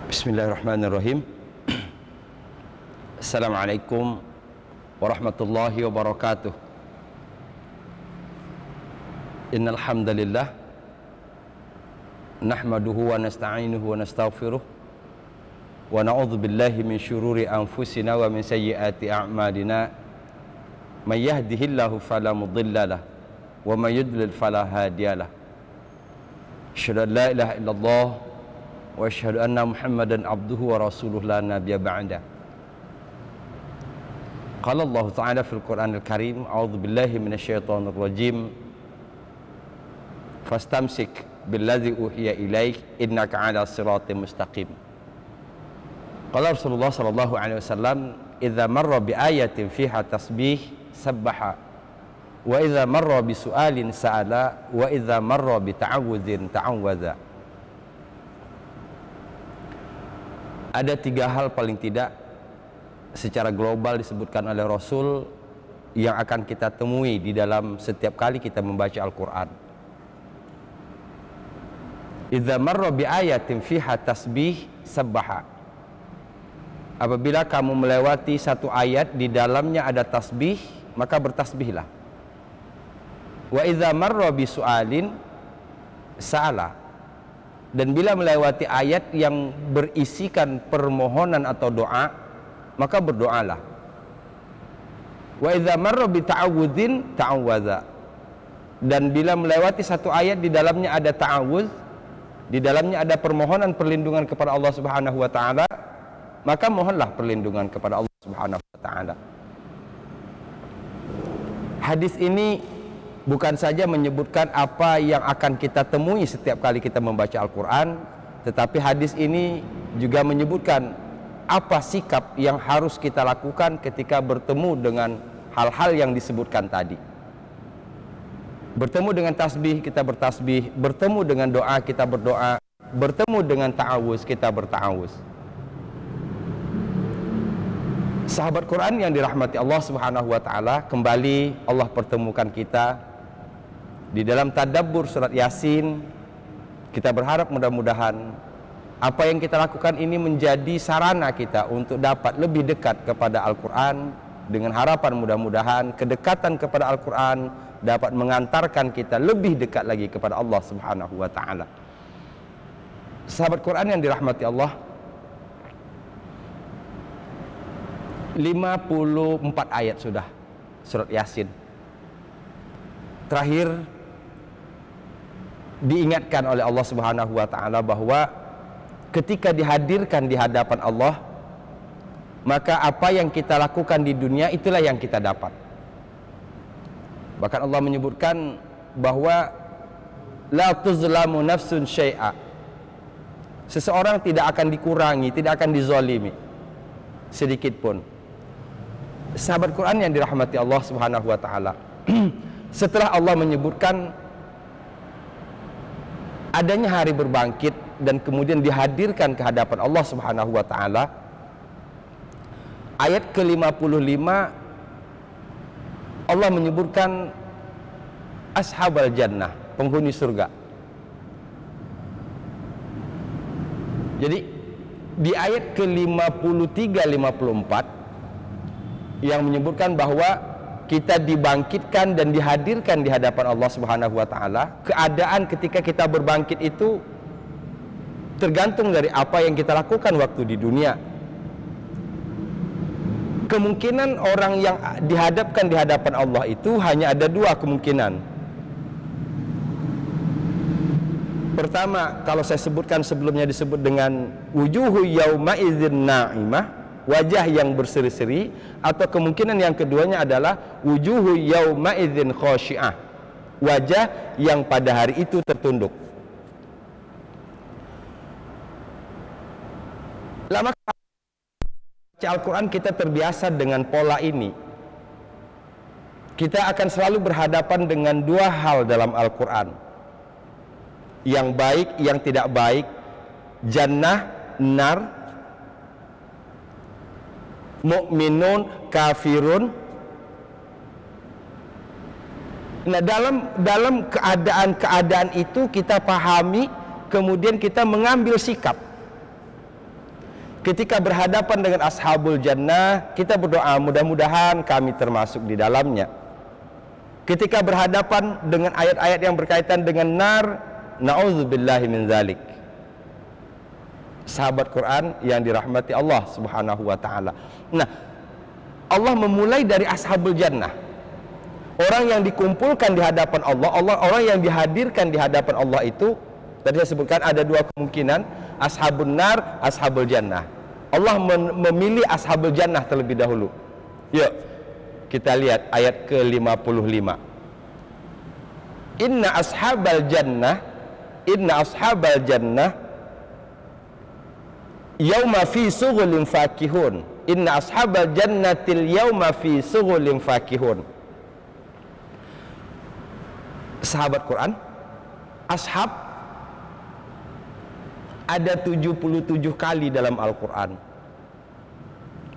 Bismillahirrahmanirrahim. Assalamualaikum warahmatullahi wabarakatuh. Innal hamdalillah nahmaduhu wa nasta'inuhu wa nastaghfiruh wa na'udzu billahi min syururi anfusina wa min sayyiati a'malina. May yahdihillahu fala mudilla lahu wa may yudlil fala hadiyalah. Asyhadu an la ilaha illallah wa asyhadu anna Muhammadan abduhu wa rasuluhu la nabiyya ba'da. Qala Allah Ta'ala fil Qur'anil Karim, a'udzu billahi minasyaitonir rajim. Fastamsik billadzi uhiya ilaik innaka 'ala siratim mustaqim. Qala Rasulullah sallallahu alaihi wasallam, idza marra bi ayatin fiha tasbih sabbaha wa idza marra bi su'alin sa'ala wa idza marra bi ta'awudzin ta'awwadza. Ada tiga hal paling tidak secara global disebutkan oleh Rasul yang akan kita temui di dalam setiap kali kita membaca Al-Quran. Idza marra bi ayatin fiha tasbih sabbaha. Apabila kamu melewati satu ayat di dalamnya ada tasbih, maka bertasbihlah. Wa idza marra bi su'alin sa'ala. Dan bila melewati ayat yang berisikan permohonan atau doa, maka berdoalah. Wa idza marra bi ta'awudzin ta'awwadza. Dan bila melewati satu ayat di dalamnya ada ta'awudz, di dalamnya ada permohonan perlindungan kepada Allah Subhanahu wa taala, maka mohonlah perlindungan kepada Allah Subhanahu wa taala. Hadis ini bukan saja menyebutkan apa yang akan kita temui setiap kali kita membaca Al-Quran, tetapi hadis ini juga menyebutkan apa sikap yang harus kita lakukan ketika bertemu dengan hal-hal yang disebutkan tadi. Bertemu dengan tasbih, kita bertasbih. Bertemu dengan doa, kita berdoa. Bertemu dengan ta'awuz, kita berta'awuz. Sahabat Quran yang dirahmati Allah Subhanahu wa taala, kembali Allah pertemukan kita di dalam tadabbur surat Yasin. Kita berharap mudah-mudahan apa yang kita lakukan ini menjadi sarana kita untuk dapat lebih dekat kepada Al-Quran, dengan harapan mudah-mudahan kedekatan kepada Al-Quran dapat mengantarkan kita lebih dekat lagi kepada Allah Subhanahu wa taala. Sahabat Quran yang dirahmati Allah, 54 ayat sudah surat Yasin. Terakhir diingatkan oleh Allah Subhanahu wa taala bahwa ketika dihadirkan di hadapan Allah, maka apa yang kita lakukan di dunia itulah yang kita dapat. Bahkan Allah menyebutkan bahwa la tuzlamu nafsun syai'a. Seseorang tidak akan dikurangi, tidak akan dizalimi sedikit pun. Sahabat Quran yang dirahmati Allah Subhanahu wa taala, setelah Allah menyebutkan adanya hari berbangkit dan kemudian dihadirkan ke hadapan Allah Subhanahu wa taala, ayat ke-55 Allah menyebutkan ashabal jannah, penghuni surga. Jadi di ayat ke-53-54 yang menyebutkan bahwa kita dibangkitkan dan dihadirkan di hadapan Allah Subhanahu wa taala. Keadaan ketika kita berbangkit itu tergantung dari apa yang kita lakukan waktu di dunia. Kemungkinan orang yang dihadapkan di hadapan Allah itu hanya ada dua kemungkinan. Pertama, kalau saya sebutkan sebelumnya disebut dengan wujuhu yauma idzin na'imah, wajah yang berseri-seri, atau kemungkinan yang keduanya adalah wujuhu yauma idzin khashi'ah, wajah yang pada hari itu tertunduk. Lama baca Al-Quran kita terbiasa dengan pola ini. Kita akan selalu berhadapan dengan dua hal dalam Al-Quran, yang baik, yang tidak baik, jannah, nar, mukminun, kafirun. Nah, dalam keadaan-keadaan itu kita pahami, kemudian kita mengambil sikap. Ketika berhadapan dengan ashabul jannah, kita berdoa mudah-mudahan kami termasuk di dalamnya. Ketika berhadapan dengan ayat-ayat yang berkaitan dengan nar, na'udzubillahi min zalik. Sahabat Quran yang dirahmati Allah Subhanahu wa taala. Nah, Allah memulai dari ashabul jannah. Orang yang dikumpulkan di hadapan Allah, orang yang dihadirkan di hadapan Allah itu, tadi saya sebutkan ada dua kemungkinan, ashabun nar, ashabul jannah. Allah memilih ashabul jannah terlebih dahulu. Yuk, kita lihat ayat ke-55. Inna ashabal jannah yauma fi sughulin fakihun. Inna ashabal jannatil yauma fi sughulin fakihun. Sahabat Quran, ashab ada 77 kali dalam Al-Quran.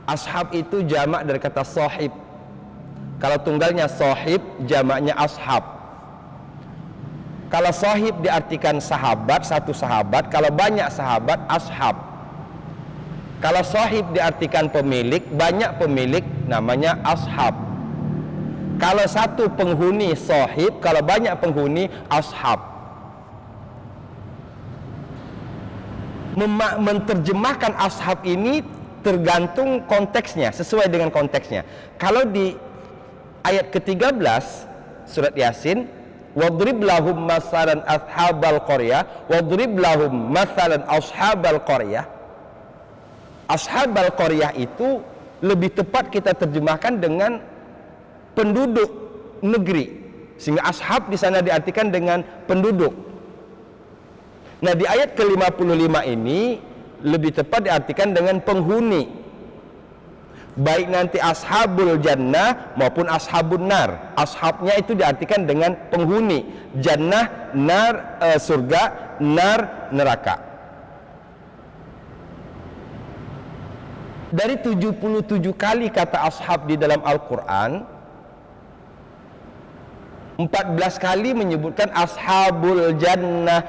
Ashab itu jamak dari kata sahib. Kalau tunggalnya sahib, jamaknya ashab. Kalau sahib diartikan sahabat, satu sahabat. Kalau banyak sahabat, ashab. Kalau sahib diartikan pemilik, banyak pemilik, namanya ashab. Kalau satu penghuni sahib, kalau banyak penghuni ashab. Menterjemahkan ashab ini tergantung konteksnya, sesuai dengan konteksnya. Kalau di ayat ke-13 surat Yasin, wadrib lahum masalan ashabal qaryah, wadrib lahum masalan ashabal qaryah. Ashabal qaryah itu lebih tepat kita terjemahkan dengan penduduk negeri, sehingga ashab di sana diartikan dengan penduduk. Nah, di ayat ke-55 ini lebih tepat diartikan dengan penghuni, baik nanti ashabul jannah maupun ashabun nar. Ashabnya itu diartikan dengan penghuni, jannah, nar, surga, nar, neraka. Dari 77 kali kata ashab di dalam Al-Quran, 14 kali menyebutkan ashabul jannah,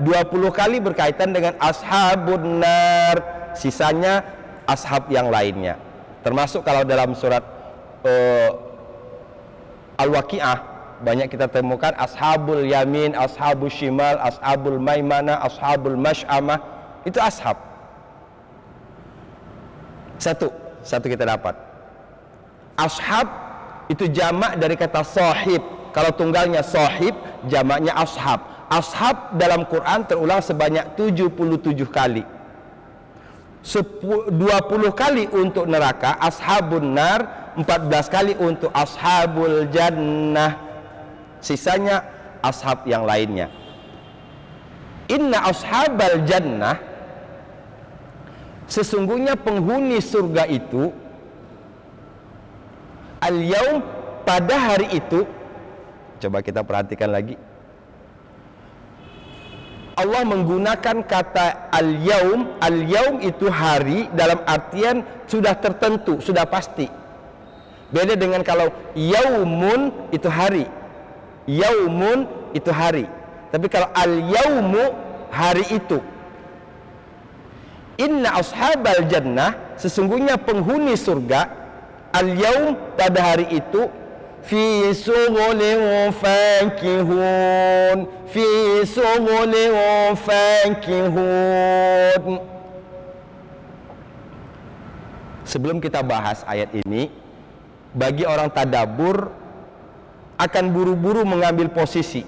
20 kali berkaitan dengan ashabun nar, sisanya ashab yang lainnya. Termasuk kalau dalam surat Al-Waqi'ah banyak kita temukan ashabul yamin, ashabul shimal, ashabul maimana, ashabul mash'amah, itu ashab. Satu kita dapat. Ashab itu jamak dari kata sahib. Kalau tunggalnya sahib, jamaknya ashab. Ashab dalam Quran terulang sebanyak 77 kali. 20 kali untuk neraka, ashabun nar, 14 kali untuk ashabul jannah. Sisanya ashab yang lainnya. Inna ashabal jannah, sesungguhnya penghuni surga itu, al-yaum, pada hari itu. Coba kita perhatikan lagi, Allah menggunakan kata al-yaum. Al-yaum itu hari dalam artian sudah tertentu, sudah pasti. Beda dengan kalau yaumun itu hari, yaumun itu hari. Tapi kalau al-yaumu, hari itu. Inna ashabal jannah, sesungguhnya penghuni surga, al-yaum, pada hari itu, fi sughulin fakihun, fi sughulin fakihun. Sebelum kita bahas ayat ini, bagi orang tadabbur akan buru-buru mengambil posisi.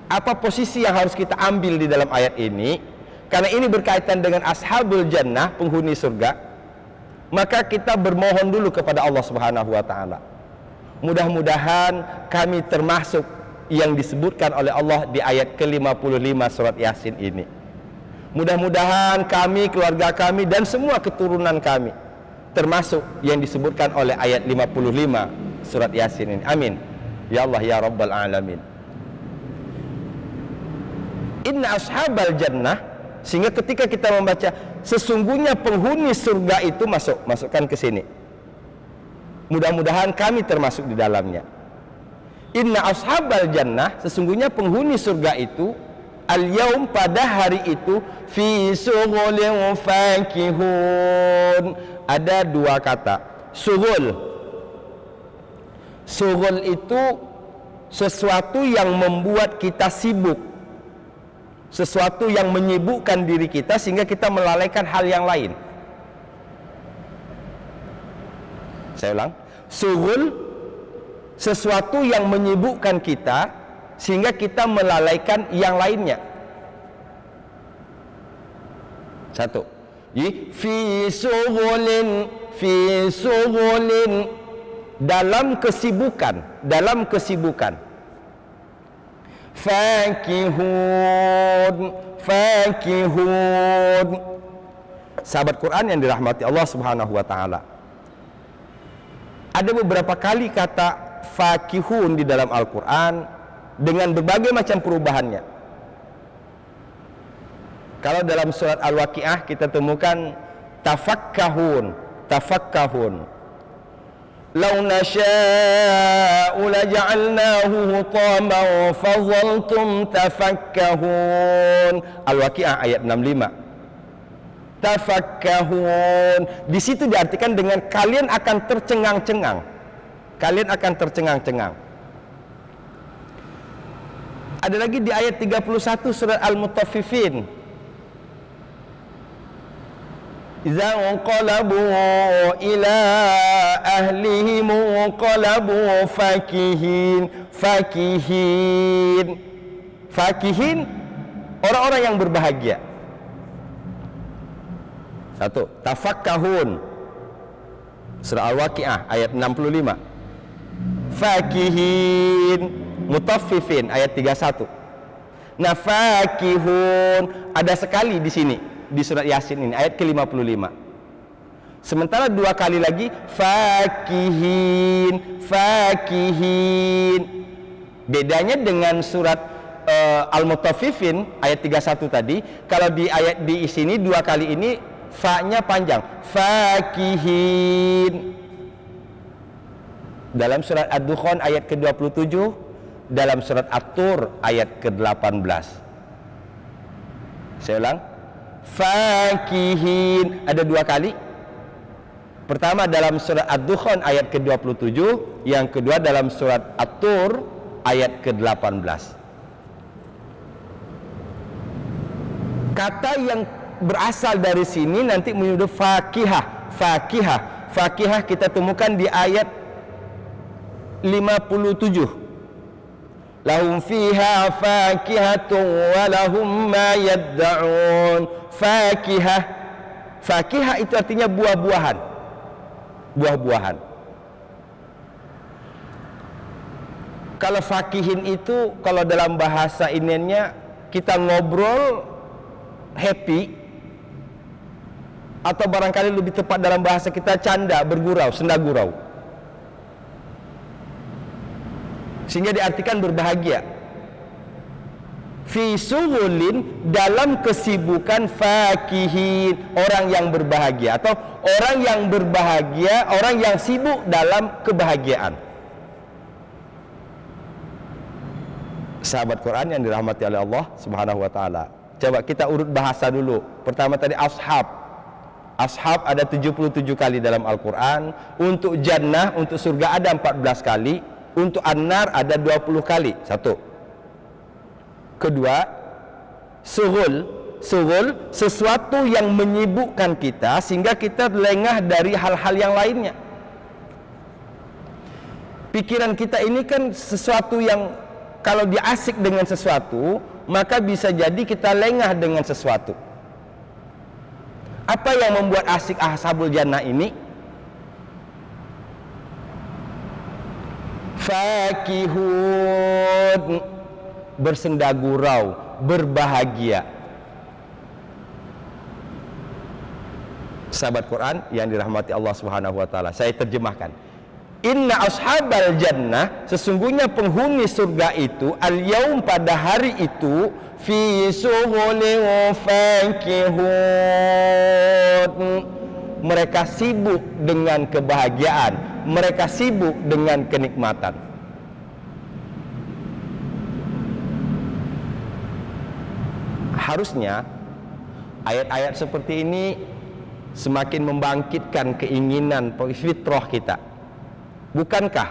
Apa posisi yang harus kita ambil di dalam ayat ini? Karena ini berkaitan dengan ashabul jannah, penghuni surga, maka kita bermohon dulu kepada Allah Subhanahu wa taala. Mudah-mudahan kami termasuk yang disebutkan oleh Allah di ayat ke-55 surat Yasin ini. Mudah-mudahan kami, keluarga kami, dan semua keturunan kami termasuk yang disebutkan oleh ayat 55 surat Yasin ini. Amin. Ya Allah ya Rabbal Alamin. Inna ashabal jannah, sehingga ketika kita membaca sesungguhnya penghuni surga itu, masukkan ke sini. Mudah-mudahan kami termasuk di dalamnya. Inna ashabal jannah, sesungguhnya penghuni surga itu, al-yaum pada hari itu, fi sughulin fakihun. Ada dua kata. Sughul. Sughul itu sesuatu yang membuat kita sibuk, sesuatu yang menyibukkan diri kita sehingga kita melalaikan hal yang lain. Saya ulang, sughul, sesuatu yang menyibukkan kita sehingga kita melalaikan yang lainnya. Satu, fi sughulin, dalam kesibukan, fakihun. Sahabat Quran yang dirahmati Allah Subhanahu wa taala, ada beberapa kali kata fakihun di dalam Al-Quran dengan berbagai macam perubahannya. Kalau dalam surat Al-Waqi'ah kita temukan tafakkahun. Law nasha'u laja'alnahu hutaman fadhaltum tafakkahun. Al-Waqi'ah ayat 65. Tafakkahun, di situ diartikan dengan kalian akan tercengang-cengang. Ada lagi di ayat 31 surat Al-Mutaffifin, idza qalabu ila ahlihim qalabu fakihin, orang-orang yang berbahagia. Satu, tafakkahun, surah Al-Waqi'ah ayat 65. Fakihin, Mutaffifin ayat 31. Nah, fakihun ada sekali di sini di surat Yasin ini ayat ke-55. Sementara dua kali lagi fakihin. Bedanya dengan surat Al-Mutaffifin ayat 31 tadi, kalau di ayat di sini dua kali ini fa-nya panjang, fakihin. Dalam surat Ad-Dukhan ayat ke-27, dalam surat At-Tur ayat ke-18. Saya ulang, fakihin ada dua kali. Pertama dalam surat Ad-Dukhan ayat ke-27, yang kedua dalam surat At-Tur ayat ke-18. Kata yang berasal dari sini nanti menyebut fakihah kita temukan di ayat 57. Lahum fiha fakihatun wa lahum ma yadda'un. Fakihah itu artinya buah-buahan. Kalau fakihin itu, kalau dalam bahasa iniannya kita ngobrol happy, atau barangkali lebih tepat dalam bahasa kita canda, bergurau, senda gurau, sehingga diartikan berbahagia. Fi sughulin, dalam kesibukan, fakihin, orang yang berbahagia, atau orang yang berbahagia, orang yang sibuk dalam kebahagiaan. Sahabat Quran yang dirahmati oleh Allah Subhanahu wa taala, coba kita urut bahasa dulu. Pertama tadi ashab ada 77 kali dalam Al-Quran. Untuk jannah, untuk surga ada 14 kali. Untuk an-nar ada 20 kali. Satu. Kedua, sughul, sesuatu yang menyibukkan kita sehingga kita lengah dari hal-hal yang lainnya. Pikiran kita ini kan sesuatu yang kalau dia asik dengan sesuatu, maka bisa jadi kita lengah dengan sesuatu. Apa yang membuat asik ashabul jannah ini? Fakihun, bersenda gurau, berbahagia. Sahabat Quran yang dirahmati Allah Subhanahu wa taala, saya terjemahkan. Inna ashabal jannah, sesungguhnya penghuni surga itu, al-yaum pada hari itu, fi sughulin fakihun, mereka sibuk dengan kebahagiaan, mereka sibuk dengan kenikmatan. Harusnya ayat-ayat seperti ini semakin membangkitkan keinginan fitrah kita. Bukankah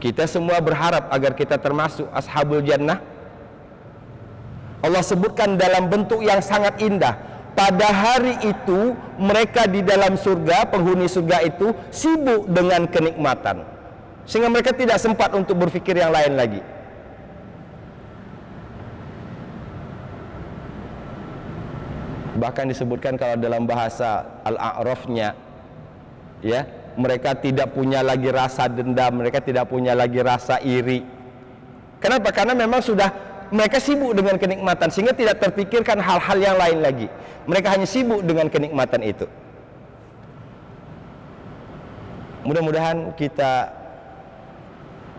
kita semua berharap agar kita termasuk ashabul jannah? Allah sebutkan dalam bentuk yang sangat indah. Pada hari itu mereka di dalam surga, penghuni surga itu sibuk dengan kenikmatan, sehingga mereka tidak sempat untuk berpikir yang lain lagi. Bahkan disebutkan kalau dalam bahasa Al-A'rafnya, ya, mereka tidak punya lagi rasa dendam, mereka tidak punya lagi rasa iri. Kenapa? Karena memang sudah mereka sibuk dengan kenikmatan, sehingga tidak terpikirkan hal-hal yang lain lagi. Mereka hanya sibuk dengan kenikmatan itu. Mudah-mudahan kita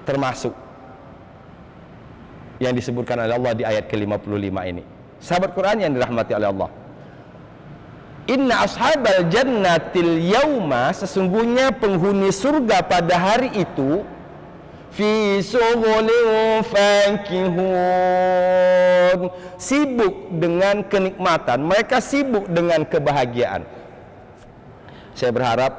termasuk yang disebutkan oleh Allah di ayat ke-55 ini. Sahabat Quran yang dirahmati oleh Allah, inna ashabal jannatil yauma, sesungguhnya penghuni surga pada hari itu, fi sughulin fakihun, sibuk dengan kenikmatan, mereka sibuk dengan kebahagiaan. Saya berharap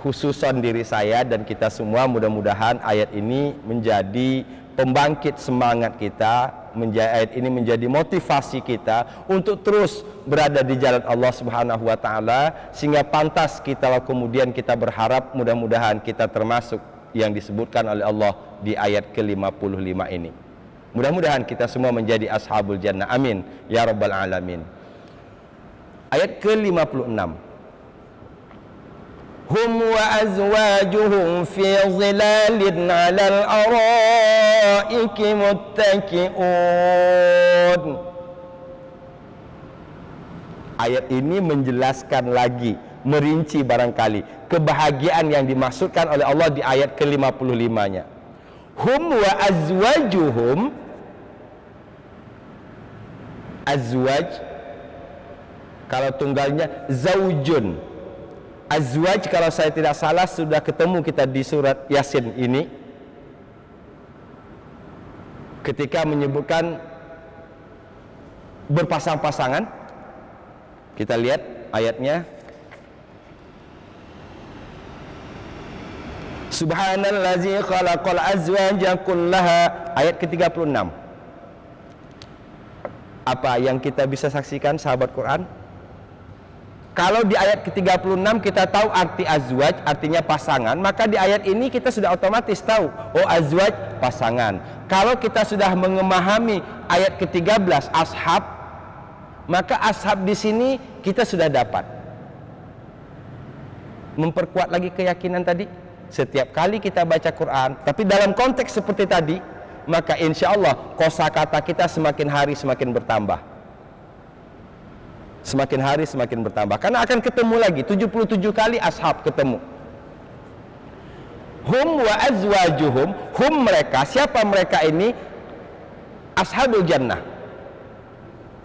khususan diri saya dan kita semua, mudah-mudahan ayat ini menjadi pembangkit semangat kita, ayat ini menjadi motivasi kita untuk terus berada di jalan Allah Subhanahu wa taala, sehingga pantas kita kemudian kita berharap mudah-mudahan kita termasuk yang disebutkan oleh Allah di ayat ke-55 ini. Mudah-mudahan kita semua menjadi ashabul jannah. Amin ya rabbal alamin. Ayat ke-56. Hum wa azwajuhum fi zilalin 'alal araiki muttaqi'un. Ayat ini menjelaskan lagi, merinci barangkali kebahagiaan yang dimaksudkan oleh Allah di ayat ke-55-nya. Hum wa azwajuhum, azwaj kalau tunggalnya zaujun, azwaj kalau saya tidak salah sudah ketemu kita di surat Yasin ini ketika menyebutkan berpasang-pasangan. Kita lihat ayatnya. Subhanallazi khalaqal azwaja kullaha, ayat ke-36. Apa yang kita bisa saksikan sahabat Quran? Kalau di ayat ke-36 kita tahu arti azwaj, artinya pasangan, maka di ayat ini kita sudah otomatis tahu, oh azwaj pasangan. Kalau kita sudah memahami ayat ke-13 ashab, maka ashab di sini kita sudah dapat memperkuat lagi keyakinan tadi. Setiap kali kita baca Quran, tapi dalam konteks seperti tadi, maka insya Allah kosakata kita semakin hari semakin bertambah. Semakin hari semakin bertambah, karena akan ketemu lagi 77 kali ashab ketemu. Hum wa azwajuhum, hum mereka, siapa mereka ini? Ashabul jannah.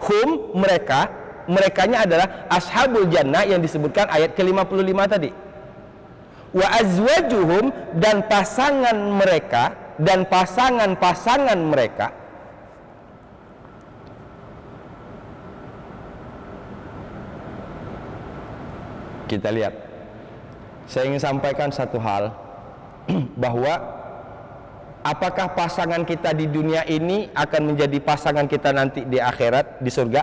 Hum mereka, merekanya adalah ashabul jannah yang disebutkan ayat ke-55 tadi. Wa azwajuhum, dan pasangan mereka dan pasangan-pasangan mereka. Kita lihat, saya ingin sampaikan satu hal, bahwa apakah pasangan kita di dunia ini akan menjadi pasangan kita nanti di akhirat, di surga?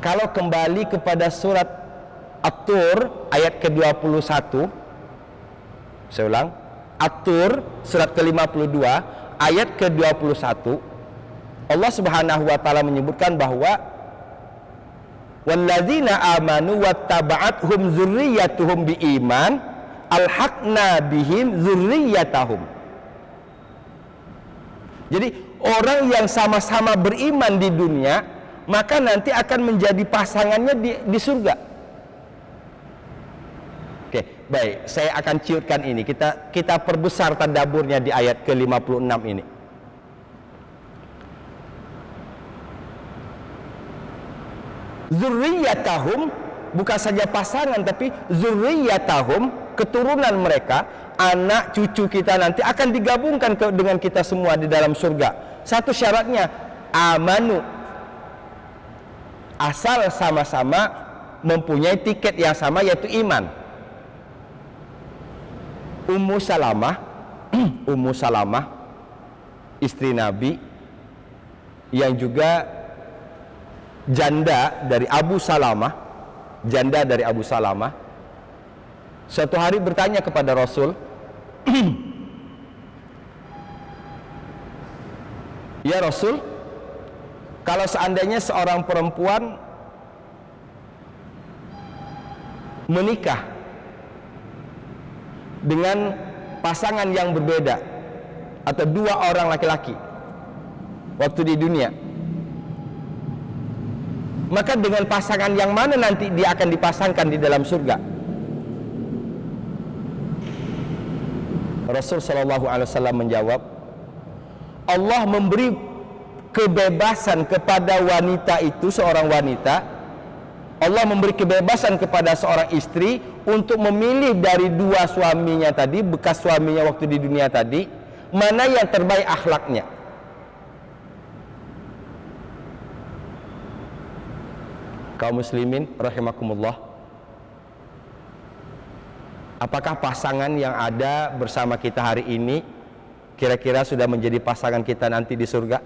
Kalau kembali kepada surat At-Tur ayat ke-21, saya ulang, At-Tur surat ke-52 ayat ke-21, Allah Subhanahu wa taala menyebutkan bahwa walladzina amanu wattaba'athum dzurriyyatuhum biiman alhaqna bihim dzurriyyatahum. Jadi orang yang sama-sama beriman di dunia, maka nanti akan menjadi pasangannya di surga. Oke, baik, saya akan ciutkan ini. Kita perbesar tadaburnya di ayat ke-56 ini. Zurriyatahum, bukan saja pasangan, tapi zurriyatahum, keturunan mereka, anak cucu kita nanti akan digabungkan dengan kita semua di dalam surga. Satu syaratnya amanu, asal sama-sama mempunyai tiket yang sama, yaitu iman. Ummu Salamah istri Nabi yang juga janda dari Abu Salamah, suatu hari bertanya kepada Rasul, ya Rasul, kalau seandainya seorang perempuan menikah dengan pasangan yang berbeda atau dua orang laki-laki waktu di dunia, maka dengan pasangan yang mana nanti dia akan dipasangkan di dalam surga? Rasul sallallahu alaihi wasallam menjawab, Allah memberi kebebasan kepada wanita itu, seorang wanita, Allah memberi kebebasan kepada seorang istri untuk memilih dari dua suaminya tadi, bekas suaminya waktu di dunia tadi, mana yang terbaik akhlaknya. Kaum muslimin rahimakumullah, apakah pasangan yang ada bersama kita hari ini kira-kira sudah menjadi pasangan kita nanti di surga?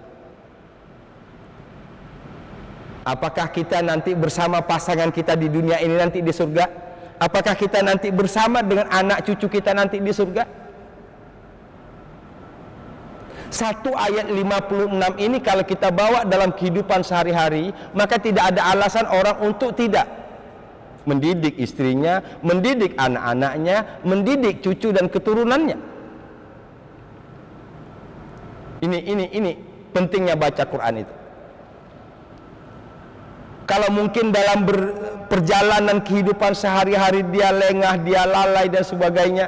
Apakah kita nanti bersama pasangan kita di dunia ini nanti di surga? Apakah kita nanti bersama dengan anak cucu kita nanti di surga? Satu ayat 56 ini kalau kita bawa dalam kehidupan sehari-hari, maka tidak ada alasan orang untuk tidak mendidik istrinya, mendidik anak-anaknya, mendidik cucu dan keturunannya. Ini pentingnya baca Quran itu. Kalau mungkin dalam perjalanan kehidupan sehari-hari dia lengah, dia lalai dan sebagainya,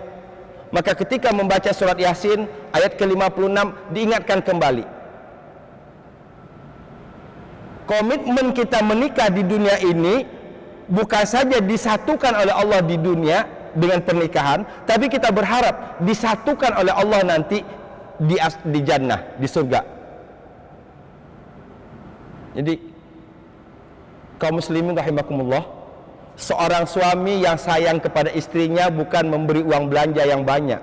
maka ketika membaca surat Yasin ayat ke-56 diingatkan kembali. Komitmen kita menikah di dunia ini bukan saja disatukan oleh Allah di dunia dengan pernikahan, tapi kita berharap disatukan oleh Allah nanti di jannah, di surga. Jadi kaum muslimin rahimakumullah, seorang suami yang sayang kepada istrinya bukan memberi uang belanja yang banyak.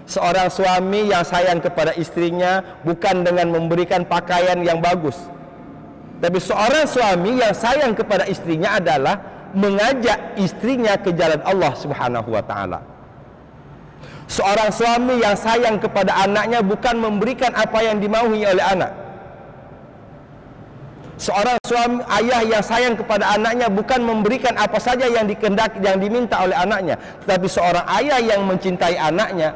Seorang suami yang sayang kepada istrinya bukan dengan memberikan pakaian yang bagus. Tapi seorang suami yang sayang kepada istrinya adalah mengajak istrinya ke jalan Allah Subhanahu wa taala. Seorang suami yang sayang kepada anaknya bukan memberikan apa yang dimaui oleh anak. Seorang suami ayah yang sayang kepada anaknya bukan memberikan apa saja yang dikehendaki, yang diminta oleh anaknya, tetapi seorang ayah yang mencintai anaknya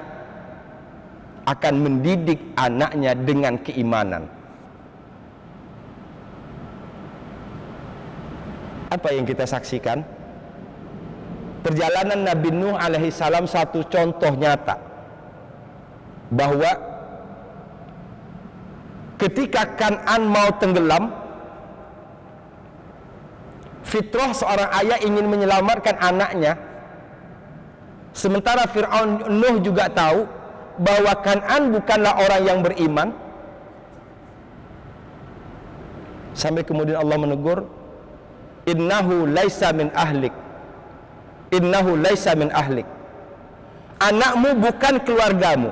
akan mendidik anaknya dengan keimanan. Apa yang kita saksikan? Perjalanan Nabi Nuh alaihi salam satu contoh nyata bahwa ketika Kan'an mau tenggelam, fitrah seorang ayah ingin menyelamatkan anaknya, sementara Fir'aun Nuh juga tahu bahwa Kan'an bukanlah orang yang beriman. Sampai kemudian Allah menegur, innahu laisa min ahlik, innahu laisa min ahlik, anakmu bukan keluargamu.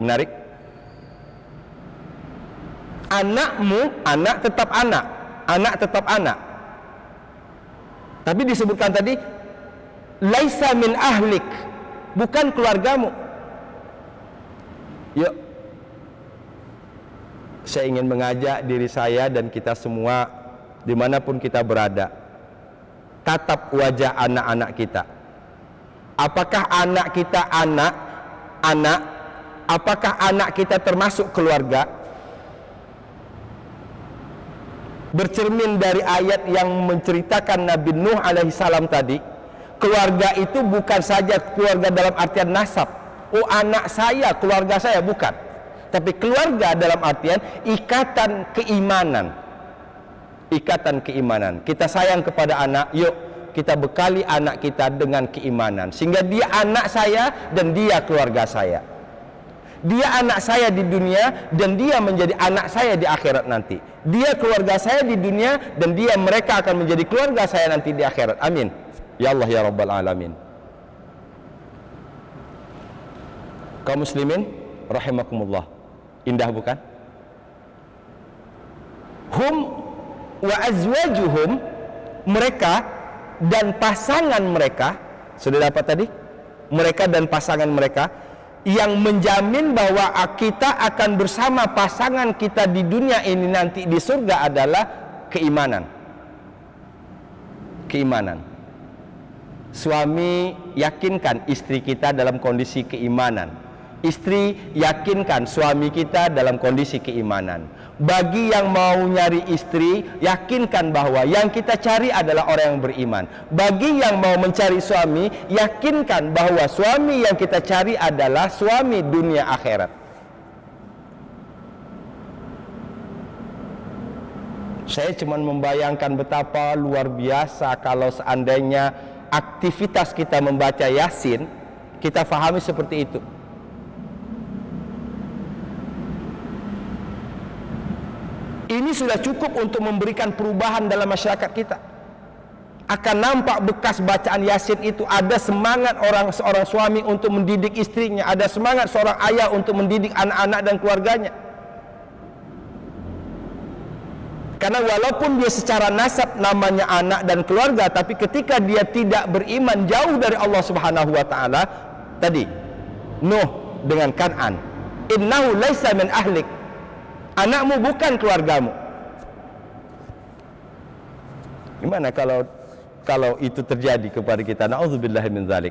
Menarik. Anakmu, anak tetap anak, anak tetap anak. Tapi disebutkan tadi laisa min ahlik, bukan keluargamu. Yuk, saya ingin mengajak diri saya dan kita semua dimanapun kita berada, tatap wajah anak-anak kita. Apakah anak kita anak? Apakah anak kita termasuk keluarga? Bercermin dari ayat yang menceritakan Nabi Nuh alaihi salam tadi, keluarga itu bukan saja keluarga dalam artian nasab, oh anak saya, keluarga saya, bukan. Tapi keluarga dalam artian ikatan keimanan. Ikatan keimanan. Kita sayang kepada anak, yuk kita bekali anak kita dengan keimanan, sehingga dia anak saya dan dia keluarga saya. Dia anak saya di dunia dan dia menjadi anak saya di akhirat nanti. Dia keluarga saya di dunia dan mereka akan menjadi keluarga saya nanti di akhirat. Amin. Ya Allah ya Rabbal Alamin. Kaum muslimin rahimakumullah. Indah bukan? Hum wa azwajuhum, mereka dan pasangan mereka. Sudah dapat tadi? Mereka dan pasangan mereka yang menjamin bahwa kita akan bersama pasangan kita di dunia ini nanti di surga adalah keimanan. Keimanan. Suami yakinkan istri kita dalam kondisi keimanan. Istri yakinkan suami kita dalam kondisi keimanan. Bagi yang mau nyari istri, yakinkan bahwa yang kita cari adalah orang yang beriman. Bagi yang mau mencari suami, yakinkan bahwa suami yang kita cari adalah suami dunia akhirat. Saya cuma membayangkan betapa luar biasa kalau seandainya aktivitas kita membaca Yasin, kita fahami seperti itu. Ini sudah cukup untuk memberikan perubahan dalam masyarakat kita. Akan nampak bekas bacaan Yasin itu, ada semangat seorang suami untuk mendidik istrinya, ada semangat seorang ayah untuk mendidik anak-anak dan keluarganya. Karena walaupun dia secara nasab namanya anak dan keluarga, tapi ketika dia tidak beriman, jauh dari Allah Subhanahu wa taala, tadi Nuh dengan Kan'an, innahu laisa min ahlik, anakmu bukan keluargamu. Gimana kalau itu terjadi kepada kita? Na'udzubillahi min dzalik.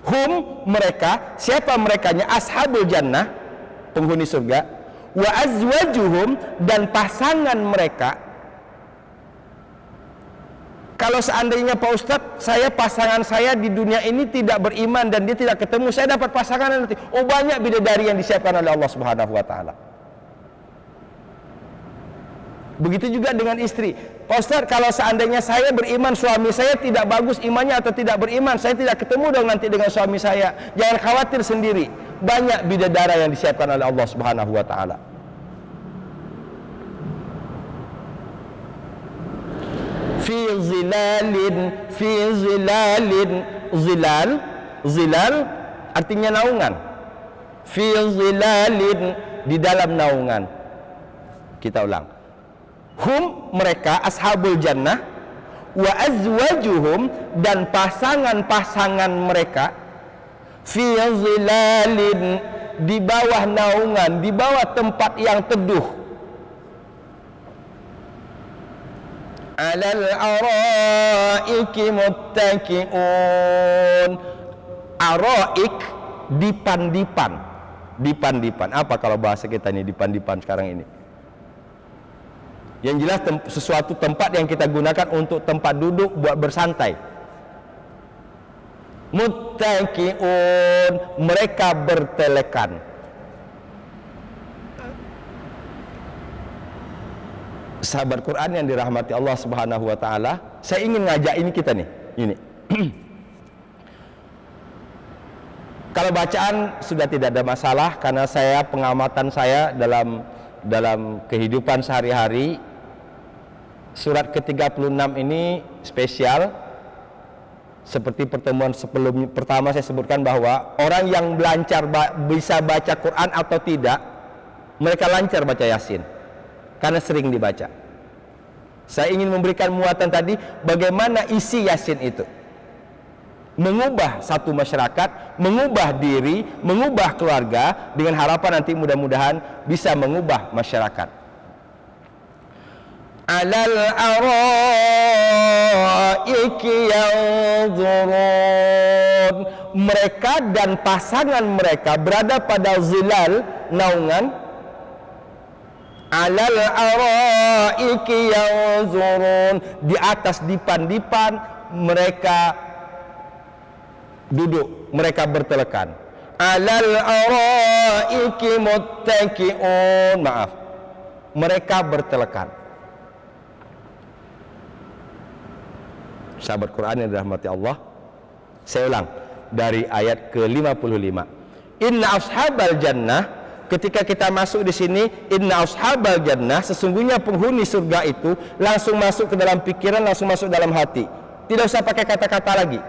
Hum, mereka, siapa merekanya? Ashabul jannah, penghuni surga. Wa azwajuhum, dan pasangan mereka. Kalau seandainya Pak Ustadz, pasangan saya di dunia ini tidak beriman dan dia tidak ketemu, saya dapat pasangan nanti. Oh, banyak bidadari yang disiapkan oleh Allah Subhanahu wa taala. Begitu juga dengan istri. Pak Ustadz, kalau seandainya saya beriman, suami saya tidak bagus imannya atau tidak beriman, saya tidak ketemu dong nanti dengan suami saya. Jangan khawatir sendiri. Banyak bidadara yang disiapkan oleh Allah Subhanahu wa taala. Fi zilalin, zilal artinya naungan. Fi zilalin, di dalam naungan. Kita ulang. Hum, mereka, ashabul jannah, wa azwajuhum, dan pasangan-pasangan mereka, fi zilalin, di bawah naungan, di bawah tempat yang teduh, alal araiki muttaqiun. Araik, dipan-dipan. Dipan-dipan, apa kalau bahasa kita ini dipan-dipan sekarang ini? Yang jelas sesuatu tempat yang kita gunakan untuk tempat duduk buat bersantai. Muttaqiun, mereka bertelekan. Sahabat Quran yang dirahmati Allah Subhanahu wa taala, saya ingin ngajak ini kita nih, ini. Kalau bacaan sudah tidak ada masalah, karena pengamatan saya dalam kehidupan sehari-hari, surat ke-36 ini spesial. Seperti pertemuan pertama saya sebutkan bahwa orang yang lancar bisa baca Quran atau tidak, mereka lancar baca Yasin karena sering dibaca. Saya ingin memberikan muatan tadi bagaimana isi Yasin itu mengubah satu masyarakat, mengubah diri, mengubah keluarga, dengan harapan nanti mudah-mudahan bisa mengubah masyarakat. Alal araiki yanzurun, mereka dan pasangan mereka berada pada zilal, naungan. Alal araiki yanzurun, di atas dipan-dipan mereka duduk, mereka bertelekan. Alal araiki muttaqiun, maaf, mereka bertelekan. Sahabat Quran yang dirahmati Allah, saya ulang dari ayat ke-55. Inna ashabal jannah, ketika kita masuk di sini, inna ashabal jannah, sesungguhnya penghuni surga itu langsung masuk ke dalam pikiran, langsung masuk dalam hati. Tidak usah pakai kata-kata lagi.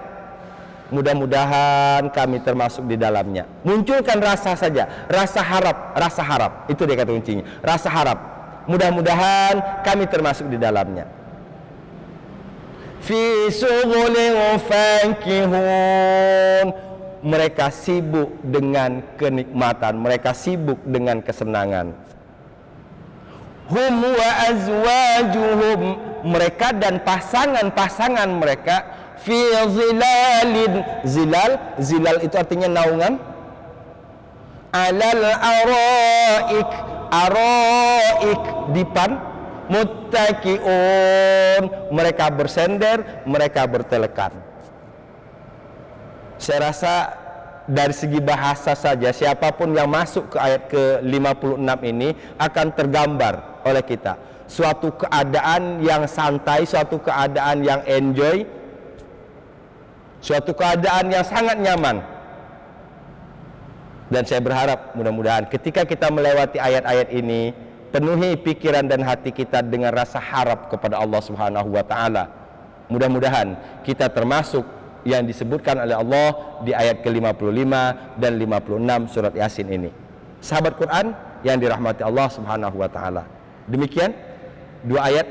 Mudah-mudahan kami termasuk di dalamnya. Munculkan rasa saja, rasa harap, itu dia kata kuncinya, rasa harap. Mudah-mudahan kami termasuk di dalamnya. Fi sughulin fakihun, mereka sibuk dengan kenikmatan, mereka sibuk dengan kesenangan. Hum wa azwajuhum, mereka dan pasangan-pasangan mereka, fi zilalin, zilal itu artinya naungan, alal araik dipan, muttaqiun, mereka bersender, mereka bertelekan. Saya rasa dari segi bahasa saja, siapapun yang masuk ke ayat ke-56 ini akan tergambar oleh kita. Suatu keadaan yang santai, suatu keadaan yang enjoy, suatu keadaan yang sangat nyaman. Dan saya berharap mudah-mudahan ketika kita melewati ayat-ayat ini, penuhi pikiran dan hati kita dengan rasa harap kepada Allah Subhanahu wa taala. Mudah-mudahan kita termasuk yang disebutkan oleh Allah di ayat ke-55 dan 56 surat Yasin ini. Sahabat Quran yang dirahmati Allah Subhanahu wa taala. Demikian dua ayat,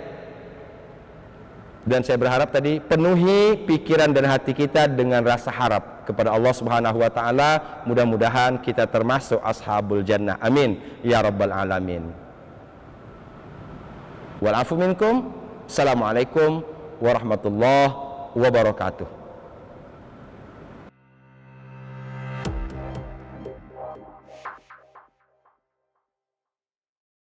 dan saya berharap tadi penuhi pikiran dan hati kita dengan rasa harap kepada Allah Subhanahu wa taala. Mudah-mudahan kita termasuk ashabul jannah. Amin ya rabbal alamin. Wal afu minkum. Assalamualaikum warahmatullahi wabarakatuh.